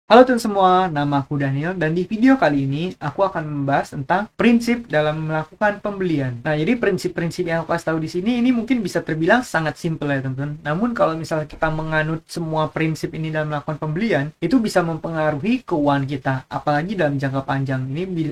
Halo teman semua, nama aku Daniel dan di video kali ini aku akan membahas tentang prinsip dalam melakukan pembelian. Nah, jadi prinsip-prinsip yang aku kasih tahu di sini ini mungkin bisa terbilang sangat simpel ya teman-teman. Namun kalau misalnya kita menganut semua prinsip ini dalam melakukan pembelian, itu bisa mempengaruhi keuangan kita, apalagi dalam jangka panjang.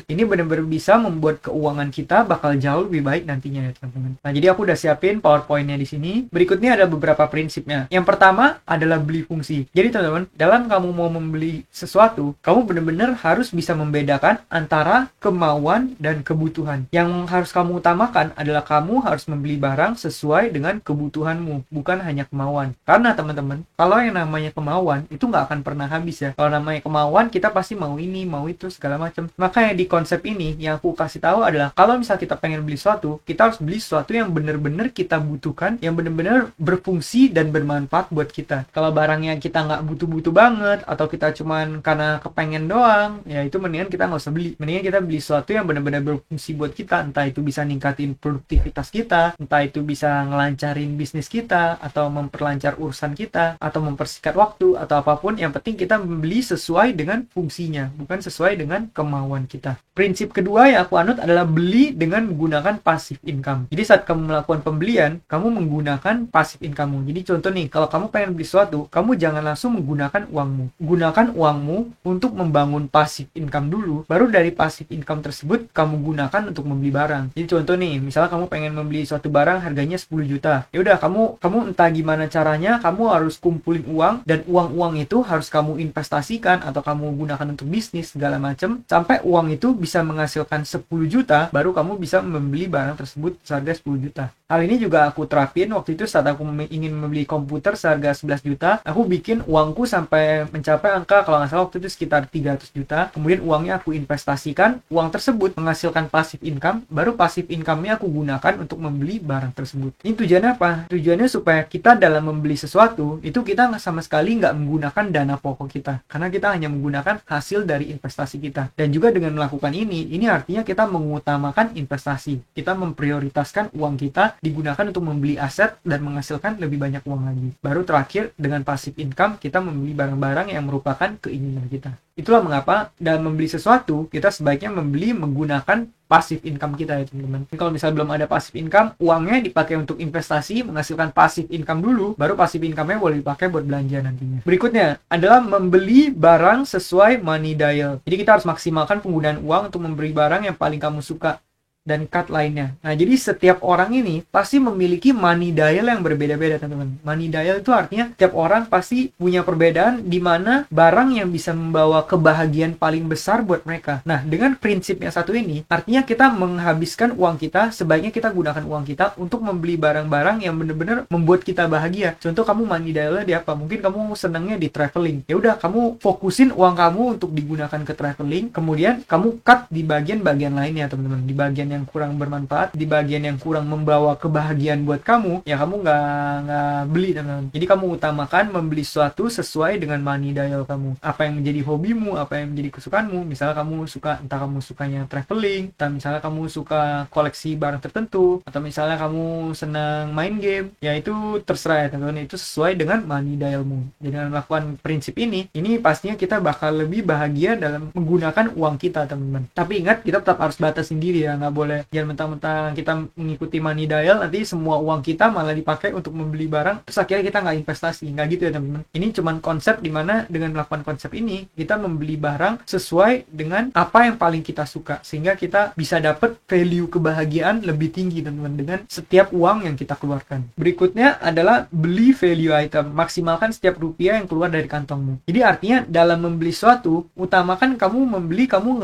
Ini benar-benar bisa membuat keuangan kita bakal jauh lebih baik nantinya ya teman-teman. Nah, jadi aku udah siapin PowerPoint-nya di sini. Berikutnya ada beberapa prinsipnya. Yang pertama adalah beli fungsi. Jadi teman-teman, dalam kamu mau membeli sesuatu, kamu benar-benar harus bisa membedakan antara kemauan dan kebutuhan. Yang harus kamu utamakan adalah kamu harus membeli barang sesuai dengan kebutuhanmu, bukan hanya kemauan. Karena teman-teman, kalau yang namanya kemauan itu nggak akan pernah habis ya. Kalau namanya kemauan, kita pasti mau ini, mau itu, segala macam. Makanya di konsep ini yang aku kasih tahu adalah kalau misal kita pengen beli sesuatu, kita harus beli sesuatu yang benar-benar kita butuhkan, yang benar-benar berfungsi dan bermanfaat buat kita. Kalau barangnya kita nggak butuh-butuh banget, atau kita cuman karena kepengen doang, ya itu mendingan kita nggak usah beli. Mendingan kita beli sesuatu yang benar-benar berfungsi buat kita, entah itu bisa ningkatin produktivitas kita, entah itu bisa ngelancarin bisnis kita, atau memperlancar urusan kita, atau mempersingkat waktu, atau apapun. Yang penting kita membeli sesuai dengan fungsinya, bukan sesuai dengan kemauan kita. Prinsip kedua yang aku anut adalah beli dengan menggunakan passive income. Jadi saat kamu melakukan pembelian, kamu menggunakan passive income. Jadi contoh nih, kalau kamu pengen beli sesuatu, kamu jangan langsung menggunakan uangmu. Gunakan uangmu untuk membangun passive income dulu, baru dari passive income tersebut kamu gunakan untuk membeli barang. Jadi contoh nih, misalnya kamu pengen membeli suatu barang harganya 10 juta. Ya udah, kamu entah gimana caranya, kamu harus kumpulin uang, dan uang-uang itu harus kamu investasikan atau kamu gunakan untuk bisnis segala macam sampai uang itu bisa menghasilkan 10 juta, baru kamu bisa membeli barang tersebut seharga 10 juta. Hal ini juga aku terapin waktu itu saat aku ingin membeli komputer seharga 11 juta. Aku bikin uangku sampai mencapai angka, kalau nggak salah waktu itu sekitar 300 juta. Kemudian uangnya aku investasikan, uang tersebut menghasilkan passive income, baru passive income-nya aku gunakan untuk membeli barang tersebut. Ini tujuannya apa? Tujuannya supaya kita dalam membeli sesuatu, itu kita sama sekali nggak menggunakan dana pokok kita. Karena kita hanya menggunakan hasil dari investasi kita. Dan juga dengan melakukan ini artinya kita mengutamakan investasi. Kita memprioritaskan uang kita digunakan untuk membeli aset dan menghasilkan lebih banyak uang lagi. Baru terakhir, dengan passive income, kita membeli barang-barang yang merupakan keinginan kita. Itulah mengapa dalam membeli sesuatu, kita sebaiknya membeli menggunakan passive income kita ya teman-teman. Kalau misalnya belum ada passive income, uangnya dipakai untuk investasi, menghasilkan passive income dulu, baru passive income-nya boleh dipakai buat belanja nantinya. Berikutnya adalah membeli barang sesuai money dial. Jadi kita harus maksimalkan penggunaan uang untuk membeli barang yang paling kamu suka dan cut lainnya. Nah, jadi setiap orang ini pasti memiliki money dial yang berbeda-beda, teman-teman. Money dial itu artinya setiap orang pasti punya perbedaan di mana barang yang bisa membawa kebahagiaan paling besar buat mereka. Nah, dengan prinsip yang satu ini, artinya kita menghabiskan uang kita, sebaiknya kita gunakan uang kita untuk membeli barang-barang yang benar-benar membuat kita bahagia. Contoh, kamu money dialnya di apa? Mungkin kamu senangnya di traveling. Ya udah, kamu fokusin uang kamu untuk digunakan ke traveling, kemudian kamu cut di bagian-bagian lainnya, teman-teman. Di bagian yang kurang bermanfaat, di bagian yang kurang membawa kebahagiaan buat kamu, ya kamu nggak beli, teman-teman. Jadi kamu utamakan membeli sesuatu sesuai dengan money dial kamu. Apa yang menjadi hobimu, apa yang menjadi kesukaanmu. Misalnya kamu suka, entah kamu sukanya traveling, entah misalnya kamu suka koleksi barang tertentu, atau misalnya kamu senang main game, ya itu terserah ya teman-teman. Itu sesuai dengan money dialmu. Jadi dengan melakukan prinsip ini pastinya kita bakal lebih bahagia dalam menggunakan uang kita, teman-teman. Tapi ingat, kita tetap harus batas sendiri ya, nggak boleh jangan mentang-mentang kita mengikuti money dial nanti semua uang kita malah dipakai untuk membeli barang, terus akhirnya kita nggak investasi. Nggak gitu ya teman-teman. Ini cuman konsep dimana dengan melakukan konsep ini kita membeli barang sesuai dengan apa yang paling kita suka, sehingga kita bisa dapat value kebahagiaan lebih tinggi, teman-teman, dengan setiap uang yang kita keluarkan. Berikutnya adalah beli value item. Maksimalkan setiap rupiah yang keluar dari kantongmu. Jadi artinya dalam membeli sesuatu, utamakan kamu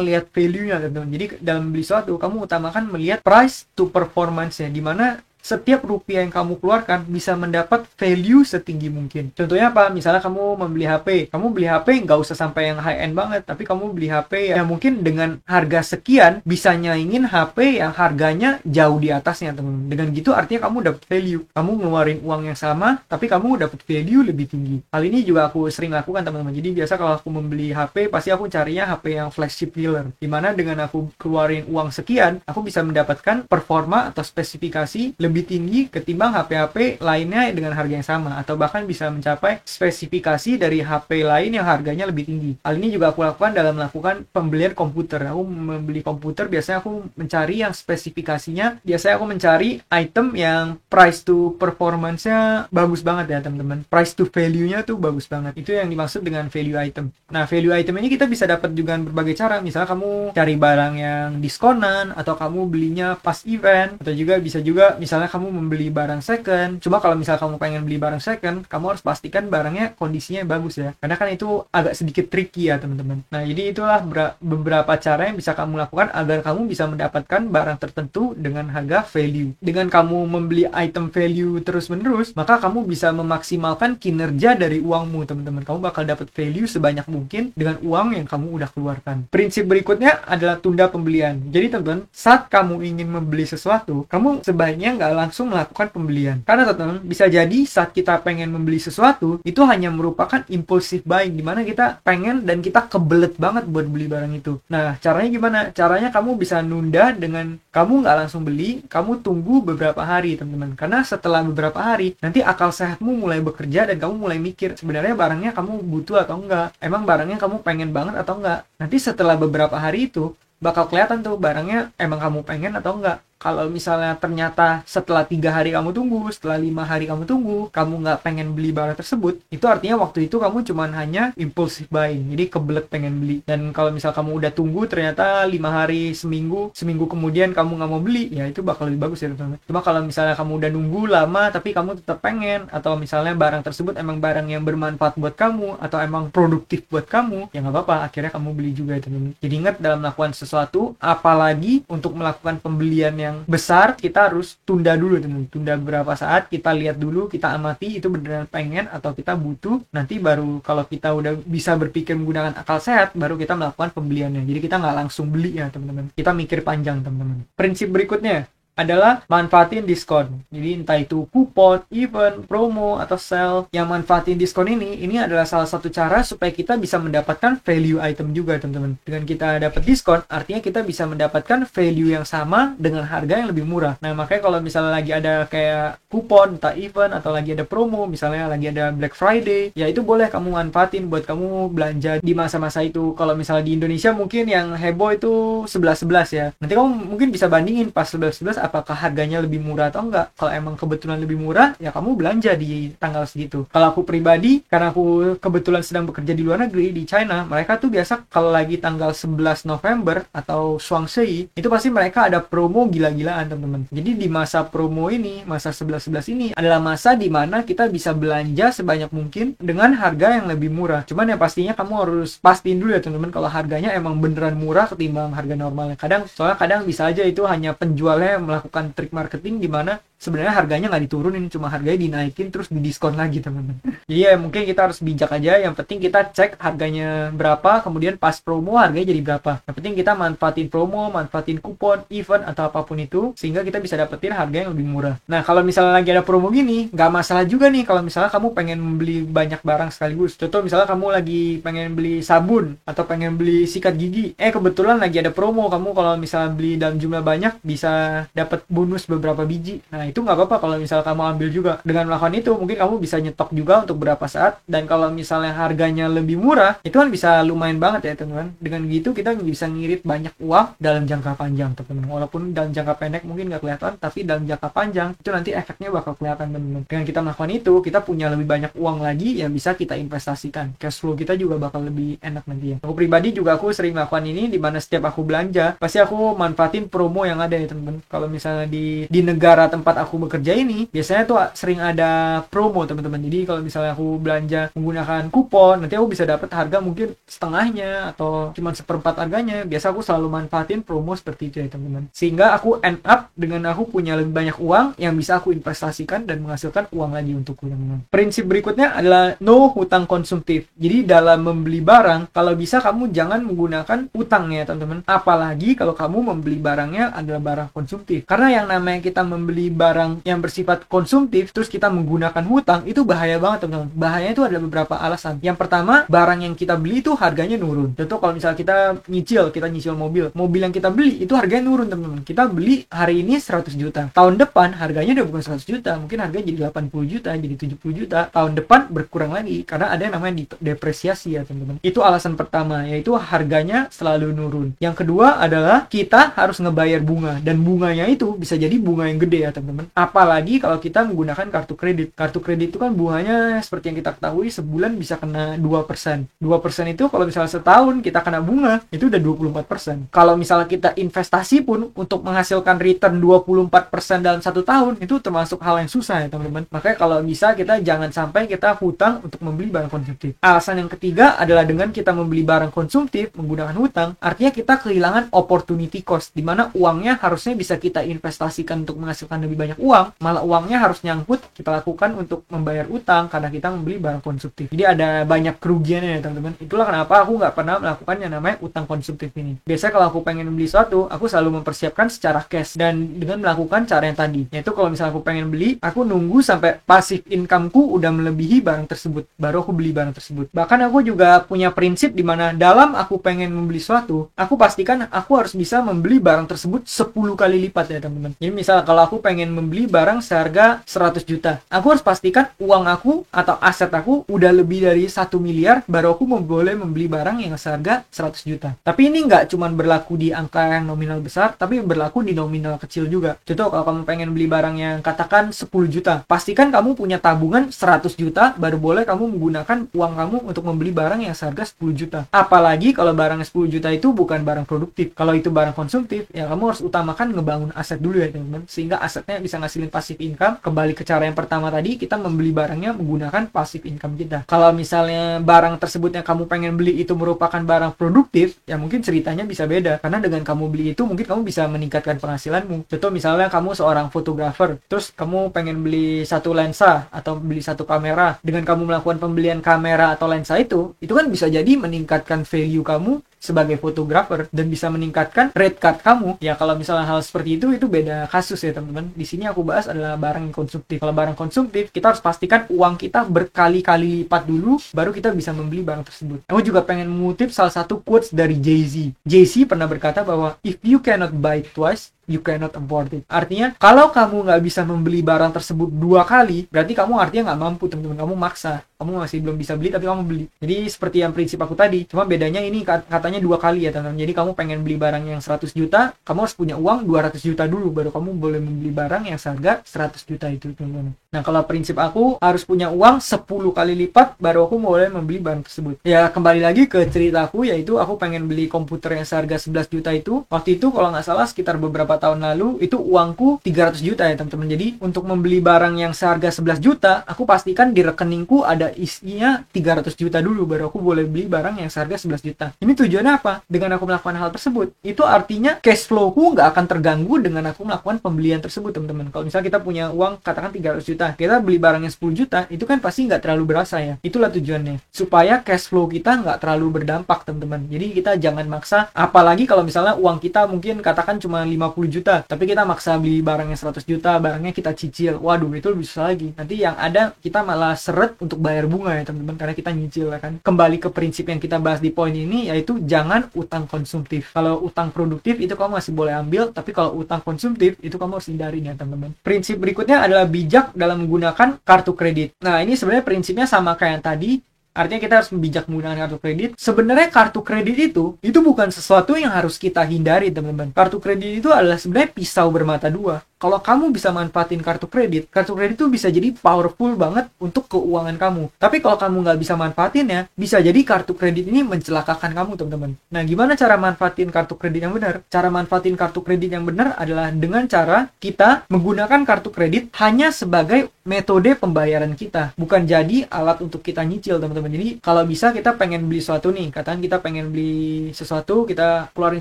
ngelihat value-nya, teman-teman. Jadi dalam membeli sesuatu, kamu utamakan melihat price to performance-nya, di mana setiap rupiah yang kamu keluarkan bisa mendapat value setinggi mungkin. Contohnya apa? Misalnya kamu membeli HP. Kamu beli HP nggak usah sampai yang high-end banget, tapi kamu beli HP yang mungkin dengan harga sekian bisa nyaingin HP yang harganya jauh di atasnya, teman. Dengan gitu artinya kamu dapat value. Kamu ngeluarin uang yang sama, tapi kamu dapat value lebih tinggi. Hal ini juga aku sering lakukan, teman-teman. Jadi biasa kalau aku membeli HP, pasti aku carinya HP yang flagship dealer. Dimana dengan aku keluarin uang sekian, aku bisa mendapatkan performa atau spesifikasi lebih lebih tinggi ketimbang HP-HP lainnya dengan harga yang sama, atau bahkan bisa mencapai spesifikasi dari HP lain yang harganya lebih tinggi. Hal ini juga aku lakukan dalam melakukan pembelian komputer. Aku membeli komputer, biasanya aku mencari yang spesifikasinya, biasanya aku mencari item yang price to performance-nya bagus banget ya teman-teman. Price to value-nya tuh bagus banget. Itu yang dimaksud dengan value item. Nah, value item ini kita bisa dapat juga dengan berbagai cara. Misalnya kamu cari barang yang diskonan, atau kamu belinya pas event, atau juga bisa juga misalnya kamu membeli barang second. Cuma kalau misalnya kamu pengen beli barang second, kamu harus pastikan barangnya kondisinya bagus ya, karena kan itu agak sedikit tricky ya teman-teman. Nah, jadi itulah beberapa cara yang bisa kamu lakukan agar kamu bisa mendapatkan barang tertentu dengan harga value. Dengan kamu membeli item value terus-menerus, maka kamu bisa memaksimalkan kinerja dari uangmu teman-teman. Kamu bakal dapat value sebanyak mungkin dengan uang yang kamu udah keluarkan. Prinsip berikutnya adalah tunda pembelian. Jadi teman-teman, saat kamu ingin membeli sesuatu, kamu sebaiknya nggak langsung melakukan pembelian. Karena teman-teman, bisa jadi saat kita pengen membeli sesuatu, itu hanya merupakan impulsive buying, dimana kita pengen dan kita kebelet banget buat beli barang itu. Nah, caranya gimana? Caranya kamu bisa nunda dengan kamu nggak langsung beli, kamu tunggu beberapa hari teman-teman. Karena setelah beberapa hari, nanti akal sehatmu mulai bekerja dan kamu mulai mikir, sebenarnya barangnya kamu butuh atau enggak? Emang barangnya kamu pengen banget atau enggak? Nanti setelah beberapa hari itu, bakal kelihatan tuh barangnya emang kamu pengen atau enggak. Kalau misalnya ternyata setelah 3 hari kamu tunggu, setelah 5 hari kamu tunggu, kamu nggak pengen beli barang tersebut, itu artinya waktu itu kamu cuman hanya impulsive buying, jadi kebelet pengen beli. Dan kalau misal kamu udah tunggu ternyata 5 hari, seminggu kemudian kamu nggak mau beli, ya itu bakal lebih bagus ya teman-teman. Cuma kalau misalnya kamu udah nunggu lama tapi kamu tetap pengen, atau misalnya barang tersebut emang barang yang bermanfaat buat kamu, atau emang produktif buat kamu, ya nggak apa-apa, akhirnya kamu beli juga ya teman-teman. Jadi ingat, dalam melakukan sesuatu, apalagi untuk melakukan pembelian yang besar, kita harus tunda dulu teman. Tunda beberapa saat, kita lihat dulu, kita amati itu beneran pengen atau kita butuh. Nanti baru kalau kita udah bisa berpikir menggunakan akal sehat, baru kita melakukan pembeliannya. Jadi kita nggak langsung beli ya teman-teman, kita mikir panjang teman-teman. Prinsip berikutnya adalah manfaatin diskon. Jadi entah itu kupon, event, promo, atau sale. Yang manfaatin diskon ini adalah salah satu cara supaya kita bisa mendapatkan value item juga teman-teman. Dengan kita dapat diskon, artinya kita bisa mendapatkan value yang sama dengan harga yang lebih murah. Nah, makanya kalau misalnya lagi ada kayak kupon, entah event, atau lagi ada promo, misalnya lagi ada Black Friday, ya itu boleh kamu manfaatin buat kamu belanja di masa-masa itu. Kalau misalnya di Indonesia mungkin yang heboh itu 11.11 ya. Nanti kamu mungkin bisa bandingin pas 11.11 apakah harganya lebih murah atau enggak. Kalau emang kebetulan lebih murah, ya kamu belanja di tanggal segitu. Kalau aku pribadi, karena aku kebetulan sedang bekerja di luar negeri, di China, mereka tuh biasa kalau lagi tanggal 11 November atau Shuangshei, itu pasti mereka ada promo gila-gilaan teman-teman. Jadi di masa promo ini, masa 11.11 ini adalah masa dimana kita bisa belanja sebanyak mungkin dengan harga yang lebih murah. Cuman yang pastinya kamu harus pastiin dulu ya teman-teman, kalau harganya emang beneran murah ketimbang harga normalnya. Soalnya kadang bisa aja itu hanya penjualnya melakukan trik marketing di mana sebenarnya harganya nggak diturunin, cuma harganya dinaikin terus didiskon lagi teman-teman. Jadi ya mungkin kita harus bijak aja, yang penting kita cek harganya berapa, kemudian pas promo harganya jadi berapa. Yang penting kita manfaatin promo, manfaatin kupon, event, atau apapun itu, sehingga kita bisa dapetin harga yang lebih murah. Nah, kalau misalnya lagi ada promo gini, nggak masalah juga nih kalau misalnya kamu pengen beli banyak barang sekaligus. Contoh misalnya kamu lagi pengen beli sabun, atau pengen beli sikat gigi, kebetulan lagi ada promo, kamu kalau misalnya beli dalam jumlah banyak bisa dapat bonus beberapa biji. Nah, itu nggak apa-apa kalau misalnya kamu ambil juga. Dengan melakukan itu mungkin kamu bisa nyetok juga untuk berapa saat, dan kalau misalnya harganya lebih murah, itu kan bisa lumayan banget ya teman-teman. Dengan gitu kita bisa ngirit banyak uang dalam jangka panjang teman-teman. Walaupun dalam jangka pendek mungkin nggak kelihatan, tapi dalam jangka panjang itu nanti efeknya bakal kelihatan teman-teman. Dengan kita melakukan itu, kita punya lebih banyak uang lagi yang bisa kita investasikan. Cash flow kita juga bakal lebih enak nanti ya. Aku pribadi juga aku sering melakukan ini, dimana setiap aku belanja pasti aku manfaatin promo yang ada ya teman-teman. Kalau misalnya di negara tempat aku bekerja ini, biasanya tuh sering ada promo teman-teman. Jadi kalau misalnya aku belanja menggunakan kupon, nanti aku bisa dapat harga mungkin setengahnya atau cuma seperempat harganya. Biasa aku selalu manfaatin promo seperti itu ya teman-teman, sehingga aku end up dengan aku punya lebih banyak uang yang bisa aku investasikan dan menghasilkan uang lagi untukku teman-teman. Prinsip berikutnya adalah no hutang konsumtif. Jadi dalam membeli barang, kalau bisa kamu jangan menggunakan utang ya teman-teman, apalagi kalau kamu membeli barangnya adalah barang konsumtif. Karena yang namanya kita membeli barang barang yang bersifat konsumtif terus kita menggunakan hutang, itu bahaya banget teman-teman. Bahayanya itu ada beberapa alasan. Yang pertama, barang yang kita beli itu harganya nurun. Contoh kalau misalnya kita nyicil mobil yang kita beli itu harganya nurun teman-teman. Kita beli hari ini 100 juta, tahun depan harganya udah bukan 100 juta, mungkin harganya jadi 80 juta, jadi 70 juta, tahun depan berkurang lagi karena ada yang namanya depresiasi ya teman-teman. Itu alasan pertama, yaitu harganya selalu nurun. Yang kedua adalah kita harus ngebayar bunga, dan bunganya itu bisa jadi bunga yang gede ya teman-teman. Apalagi kalau kita menggunakan kartu kredit. Kartu kredit itu kan bunganya seperti yang kita ketahui sebulan bisa kena 2%. 2% itu kalau misalnya setahun kita kena bunga itu udah 24%. Kalau misalnya kita investasi pun untuk menghasilkan return 24% dalam 1 tahun itu termasuk hal yang susah ya teman-teman. Makanya kalau bisa kita jangan sampai kita hutang untuk membeli barang konsumtif. Alasan yang ketiga adalah dengan kita membeli barang konsumtif menggunakan hutang, artinya kita kehilangan opportunity cost, di mana uangnya harusnya bisa kita investasikan untuk menghasilkan lebih banyak uang, malah uangnya harus nyangkut kita lakukan untuk membayar utang karena kita membeli barang konsumtif. Jadi ada banyak kerugiannya ya teman-teman. Itulah kenapa aku nggak pernah melakukan yang namanya utang konsumtif ini. Biasanya kalau aku pengen beli sesuatu, aku selalu mempersiapkan secara cash dan dengan melakukan cara yang tadi, yaitu kalau misalnya aku pengen beli, aku nunggu sampai passive income-ku udah melebihi barang tersebut, baru aku beli barang tersebut. Bahkan aku juga punya prinsip di mana dalam aku pengen membeli sesuatu, aku pastikan aku harus bisa membeli barang tersebut 10 kali lipat ya teman-teman. Jadi misal kalau aku pengen membeli barang seharga 100 juta, aku harus pastikan uang aku atau aset aku udah lebih dari 1 miliar baru aku boleh membeli barang yang seharga 100 juta. Tapi ini nggak cuma berlaku di angka yang nominal besar, tapi berlaku di nominal kecil juga. Contoh kalau kamu pengen beli barang yang katakan 10 juta, pastikan kamu punya tabungan 100 juta baru boleh kamu menggunakan uang kamu untuk membeli barang yang seharga 10 juta. Apalagi kalau barang 10 juta itu bukan barang produktif. Kalau itu barang konsumtif, ya kamu harus utamakan ngebangun aset dulu ya teman-teman, sehingga asetnya bisa ngasilin passive income. Kembali ke cara yang pertama tadi, kita membeli barangnya menggunakan passive income kita. Kalau misalnya barang tersebut yang kamu pengen beli itu merupakan barang produktif, ya mungkin ceritanya bisa beda. Karena dengan kamu beli itu mungkin kamu bisa meningkatkan penghasilanmu. Contoh misalnya kamu seorang fotografer, terus kamu pengen beli satu lensa atau beli satu kamera. Dengan kamu melakukan pembelian kamera atau lensa itu kan bisa jadi meningkatkan value kamu sebagai fotografer dan bisa meningkatkan rate card kamu. Ya kalau misalnya hal seperti itu beda kasus ya teman-teman. Di sini aku bahas adalah barang konsumtif. Kalau barang konsumtif, kita harus pastikan uang kita berkali-kali lipat dulu baru kita bisa membeli barang tersebut. Aku juga pengen mengutip salah satu quotes dari Jay-Z. Jay-Z pernah berkata bahwa if you cannot buy twice, you cannot afford it. Artinya, kalau kamu nggak bisa membeli barang tersebut 2 kali, berarti kamu artinya nggak mampu, teman-teman. Kamu maksa. Kamu masih belum bisa beli, tapi kamu beli. Jadi, seperti yang prinsip aku tadi. Cuma bedanya ini katanya 2 kali ya, teman-teman. Jadi, kamu pengen beli barang yang 100 juta, kamu harus punya uang 200 juta dulu, baru kamu boleh membeli barang yang seharga 100 juta itu, teman-teman. Nah, kalau prinsip aku, harus punya uang 10 kali lipat, baru aku boleh membeli barang tersebut. Ya, kembali lagi ke cerita aku, yaitu aku pengen beli komputer yang seharga 11 juta itu. Waktu itu, kalau nggak salah, sekitar beberapa tahun lalu, itu uangku 300 juta ya teman-teman. Jadi untuk membeli barang yang seharga 11 juta, aku pastikan di rekeningku ada isinya 300 juta dulu, baru aku boleh beli barang yang seharga 11 juta. Ini tujuannya apa? Dengan aku melakukan hal tersebut, itu artinya cash flowku nggak akan terganggu dengan aku melakukan pembelian tersebut teman-teman. Kalau misalnya kita punya uang katakan 300 juta, kita beli barang yang 10 juta, itu kan pasti nggak terlalu berasa ya. Itulah tujuannya, supaya cash flow kita nggak terlalu berdampak teman-teman. Jadi kita jangan maksa, apalagi kalau misalnya uang kita mungkin katakan cuma 50 juta, tapi kita maksa beli barangnya 100 juta, barangnya kita cicil. Waduh, itu lebih susah lagi. Nanti yang ada kita malah seret untuk bayar bunga ya teman-teman, karena kita nyicil ya kan. Kembali ke prinsip yang kita bahas di poin ini, yaitu jangan utang konsumtif. Kalau utang produktif itu kamu masih boleh ambil, tapi kalau utang konsumtif itu kamu harus hindarin ya teman-teman. Prinsip berikutnya adalah bijak dalam menggunakan kartu kredit. Nah, ini sebenarnya prinsipnya sama kayak yang tadi. Artinya kita harus bijak menggunakan kartu kredit. Sebenarnya kartu kredit itu bukan sesuatu yang harus kita hindari teman-teman. Kartu kredit itu adalah sebenarnya pisau bermata dua. Kalau kamu bisa manfaatin kartu kredit itu bisa jadi powerful banget untuk keuangan kamu. Tapi kalau kamu nggak bisa manfaatinnya, bisa jadi kartu kredit ini mencelakakan kamu, teman-teman. Nah, gimana cara manfaatin kartu kredit yang benar? Cara manfaatin kartu kredit yang benar adalah dengan cara kita menggunakan kartu kredit hanya sebagai metode pembayaran kita, bukan jadi alat untuk kita nyicil, teman-teman. Jadi, kalau bisa kita pengen beli sesuatu nih, katakan kita pengen beli sesuatu, kita keluarin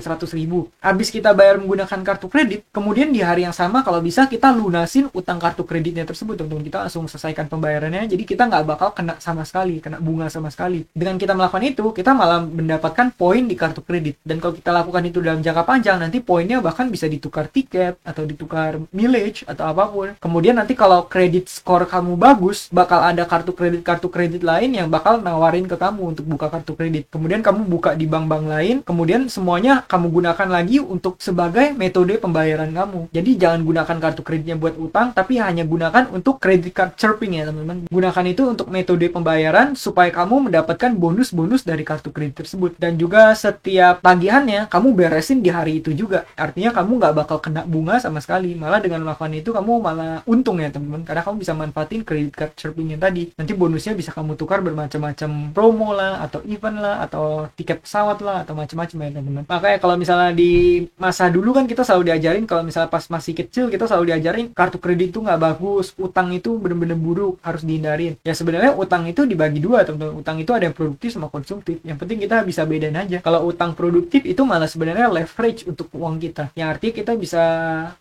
100.000. Habis kita bayar menggunakan kartu kredit, kemudian di hari yang sama kalau bisa kita lunasin utang kartu kreditnya tersebut, teman-teman. Kita langsung selesaikan pembayarannya, jadi kita nggak bakal kena sama sekali, kena bunga sama sekali. Dengan kita melakukan itu, kita malah mendapatkan poin di kartu kredit. Dan kalau kita lakukan itu dalam jangka panjang, nanti poinnya bahkan bisa ditukar tiket atau ditukar mileage atau apapun. Kemudian nanti kalau kredit skor kamu bagus, bakal ada kartu kredit lain yang bakal nawarin ke kamu untuk buka kartu kredit. Kemudian kamu buka di bank-bank lain, kemudian semuanya kamu gunakan lagi untuk sebagai metode pembayaran kamu. Jadi jangan gunakan kartu kreditnya buat utang, tapi hanya gunakan untuk credit card chirping ya teman-teman. Gunakan itu untuk metode pembayaran supaya kamu mendapatkan bonus-bonus dari kartu kredit tersebut. Dan juga setiap tagihannya kamu beresin di hari itu juga. Artinya kamu nggak bakal kena bunga sama sekali. Malah dengan melakukan itu kamu malah untung ya teman-teman, karena kamu bisa manfaatin credit card chirping yang tadi. Nanti bonusnya bisa kamu tukar bermacam-macam promo lah, atau event lah, atau tiket pesawat lah, atau macam-macam ya teman-teman. Makanya kalau misalnya di masa dulu kan kita selalu diajarin, kalau misalnya pas masih kecil kita selalu diajarin kartu kredit itu nggak bagus, utang itu bener-bener buruk, harus dihindarin. Ya sebenarnya utang itu dibagi dua teman-teman. Utang itu ada yang produktif sama konsumtif. Yang penting kita bisa bedain aja. Kalau utang produktif itu malah sebenarnya leverage untuk uang kita. Yang artinya kita bisa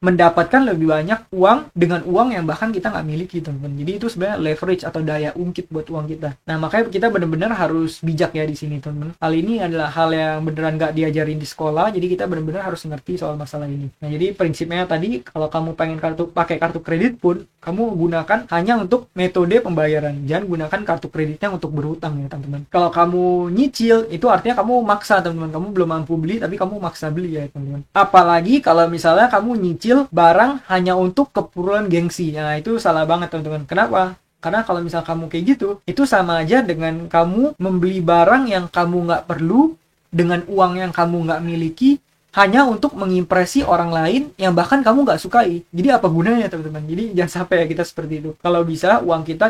mendapatkan lebih banyak uang dengan uang yang bahkan kita nggak miliki teman-teman. Jadi itu sebenarnya leverage atau daya ungkit buat uang kita. Nah makanya kita benar-benar harus bijak ya di sini teman-teman. Hal ini adalah hal yang beneran nggak diajarin di sekolah. Jadi kita benar-benar harus ngerti soal masalah ini. Nah jadi prinsipnya tadi, kalau kamu pengen pakai kartu kredit pun, kamu gunakan hanya untuk metode pembayaran. Jangan gunakan kartu kreditnya untuk berhutang ya teman-teman. Kalau kamu nyicil, itu artinya kamu maksa teman-teman. Kamu belum mampu beli tapi kamu maksa beli ya teman-teman. Apalagi kalau misalnya kamu nyicil barang hanya untuk keperluan gengsi. Nah itu salah banget teman-teman. Kenapa? Karena kalau misal kamu kayak gitu, itu sama aja dengan kamu membeli barang yang kamu nggak perlu dengan uang yang kamu nggak miliki, hanya untuk mengimpresi orang lain yang bahkan kamu nggak sukai. Jadi apa gunanya teman-teman? Jadi jangan sampai ya kita seperti itu. Kalau bisa uang kita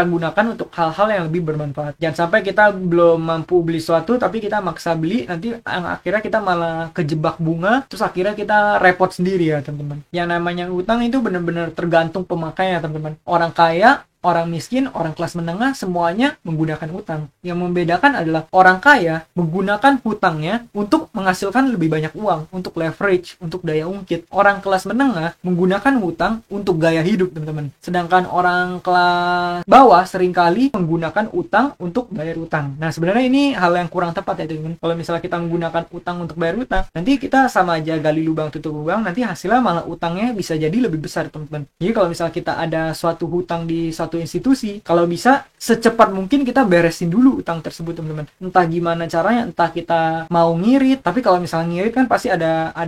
gunakan untuk hal-hal yang lebih bermanfaat. Jangan sampai kita belum mampu beli sesuatu tapi kita maksa beli, nanti akhirnya kita malah kejebak bunga, terus akhirnya kita repot sendiri ya teman-teman. Yang namanya utang itu benar-benar tergantung pemakainya teman-teman. Orang kaya, orang miskin, orang kelas menengah, semuanya menggunakan hutang. Yang membedakan adalah orang kaya menggunakan hutangnya untuk menghasilkan lebih banyak uang, untuk leverage, untuk daya ungkit. Orang kelas menengah menggunakan hutang untuk gaya hidup, teman-teman. Sedangkan orang kelas bawah seringkali menggunakan utang untuk bayar utang. Nah, sebenarnya ini hal yang kurang tepat ya, teman-teman. Kalau misalnya kita menggunakan utang untuk bayar utang, nanti kita sama aja gali lubang tutup lubang, nanti hasilnya malah utangnya bisa jadi lebih besar, teman-teman. Jadi kalau misalnya kita ada suatu hutang di suatu institusi, kalau bisa secepat mungkin kita beresin dulu utang tersebut, teman-teman. Entah gimana caranya, entah kita mau ngirit, tapi kalau misalnya ngirit kan pasti ada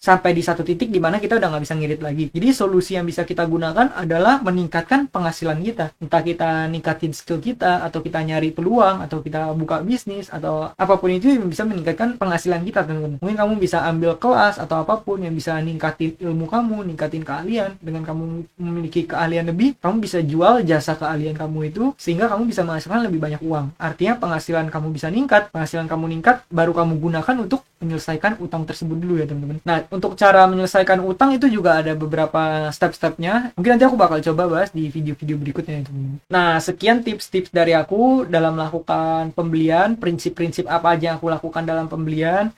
sampai di satu titik di mana kita udah nggak bisa ngirit lagi. Jadi solusi yang bisa kita gunakan adalah meningkatkan penghasilan kita. Entah kita ningkatin skill kita, atau kita nyari peluang, atau kita buka bisnis, atau apapun itu yang bisa meningkatkan penghasilan kita, teman-teman. Mungkin kamu bisa ambil kelas atau apapun yang bisa ningkatin ilmu kamu, ningkatin keahlian. Dengan kamu memiliki keahlian lebih, kamu bisa jual jasa keahlian kamu itu, sehingga kamu bisa menghasilkan lebih banyak uang. Artinya penghasilan kamu bisa meningkat, baru kamu gunakan untuk menyelesaikan utang tersebut dulu ya, teman-teman. Nah, untuk cara menyelesaikan utang itu juga ada beberapa step-stepnya. Mungkin nanti aku bakal coba bahas di video-video berikutnya ya, teman-teman. Nah, sekian tips-tips dari aku dalam melakukan pembelian, prinsip-prinsip apa aja yang aku lakukan dalam pembelian.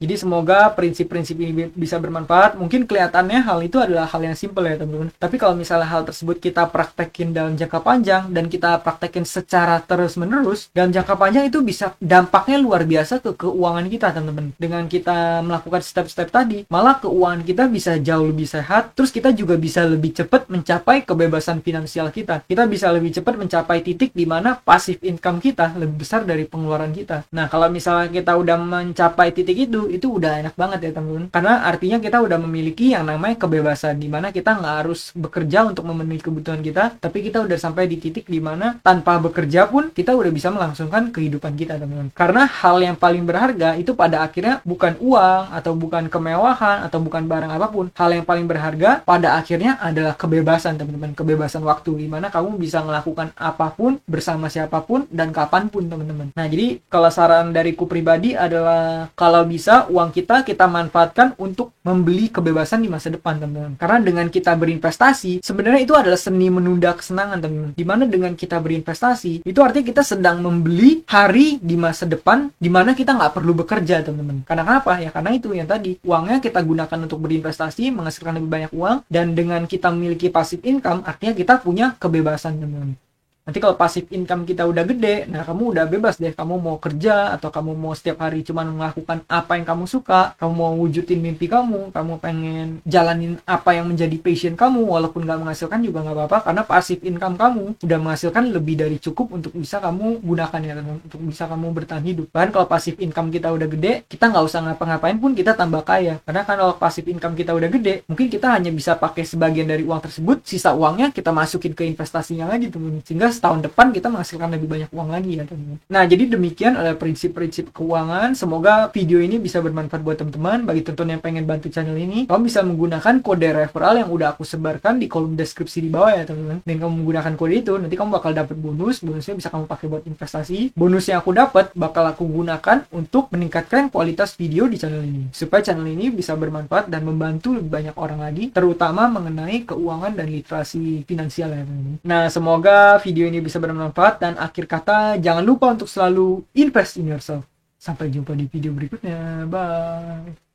Jadi semoga prinsip-prinsip ini bisa bermanfaat. Mungkin kelihatannya hal itu adalah hal yang simple ya teman-teman. Tapi kalau misalnya hal tersebut kita praktekin dalam jangka panjang dan kita praktekin secara terus-menerus, dalam jangka panjang itu bisa dampaknya luar biasa ke keuangan kita teman-teman. Dengan kita melakukan step-step tadi, malah keuangan kita bisa jauh lebih sehat. Terus kita juga bisa lebih cepat mencapai kebebasan finansial kita. Kita bisa lebih cepat mencapai titik di mana passive income kita lebih besar dari pengeluaran kita. Nah, kalau misalnya kita udah mencapai titik itu udah enak banget ya teman-teman, karena artinya kita udah memiliki yang namanya kebebasan, dimana kita nggak harus bekerja untuk memenuhi kebutuhan kita, tapi kita udah sampai di titik dimana tanpa bekerja pun kita udah bisa melangsungkan kehidupan kita, teman-teman. Karena hal yang paling berharga itu pada akhirnya bukan uang, atau bukan kemewahan, atau bukan barang apapun. Hal yang paling berharga pada akhirnya adalah kebebasan, teman-teman. Kebebasan waktu, dimana kamu bisa melakukan apapun bersama siapapun dan kapanpun, teman-teman. Nah, jadi kalau saran dariku pribadi adalah kalau bisa bisa uang kita manfaatkan untuk membeli kebebasan di masa depan, teman-teman. Karena dengan kita berinvestasi, sebenarnya itu adalah seni menunda kesenangan, teman-teman. Dimana dengan kita berinvestasi, itu artinya kita sedang membeli hari di masa depan, dimana kita nggak perlu bekerja, teman-teman. Karena kenapa? Ya karena itu yang tadi, uangnya kita gunakan untuk berinvestasi, menghasilkan lebih banyak uang, dan dengan kita memiliki passive income, artinya kita punya kebebasan, teman-teman. Nanti kalau passive income kita udah gede, nah kamu udah bebas deh. Kamu mau kerja atau kamu mau setiap hari cuma melakukan apa yang kamu suka, kamu mau wujudin mimpi kamu pengen jalanin apa yang menjadi passion kamu, walaupun gak menghasilkan juga gak apa-apa, karena passive income kamu udah menghasilkan lebih dari cukup untuk bisa kamu gunakan ya, untuk bisa kamu bertahan hidup. Bahkan kalau passive income kita udah gede, kita nggak usah ngapa-ngapain pun kita tambah kaya. Karena kan kalau passive income kita udah gede, mungkin kita hanya bisa pakai sebagian dari uang tersebut, sisa uangnya kita masukin ke investasinya lagi, teman. Sehingga setahun depan kita menghasilkan lebih banyak uang lagi ya, teman. Nah, jadi demikian adalah prinsip-prinsip keuangan. Semoga video ini bisa bermanfaat buat teman-teman. Bagi teman-teman yang pengen bantu channel ini, kamu bisa menggunakan kode referral yang udah aku sebarkan di kolom deskripsi di bawah ya, teman-teman. Dan kamu menggunakan kode itu, nanti kamu bakal dapat bonusnya bisa kamu pakai buat investasi. Bonus yang aku dapat bakal aku gunakan untuk meningkatkan kualitas video di channel ini, supaya channel ini bisa bermanfaat dan membantu lebih banyak orang lagi, terutama mengenai keuangan dan literasi finansial ya, teman-teman. Nah, semoga video ini bisa bermanfaat, dan akhir kata jangan lupa untuk selalu invest in yourself. Sampai jumpa di video berikutnya. Bye.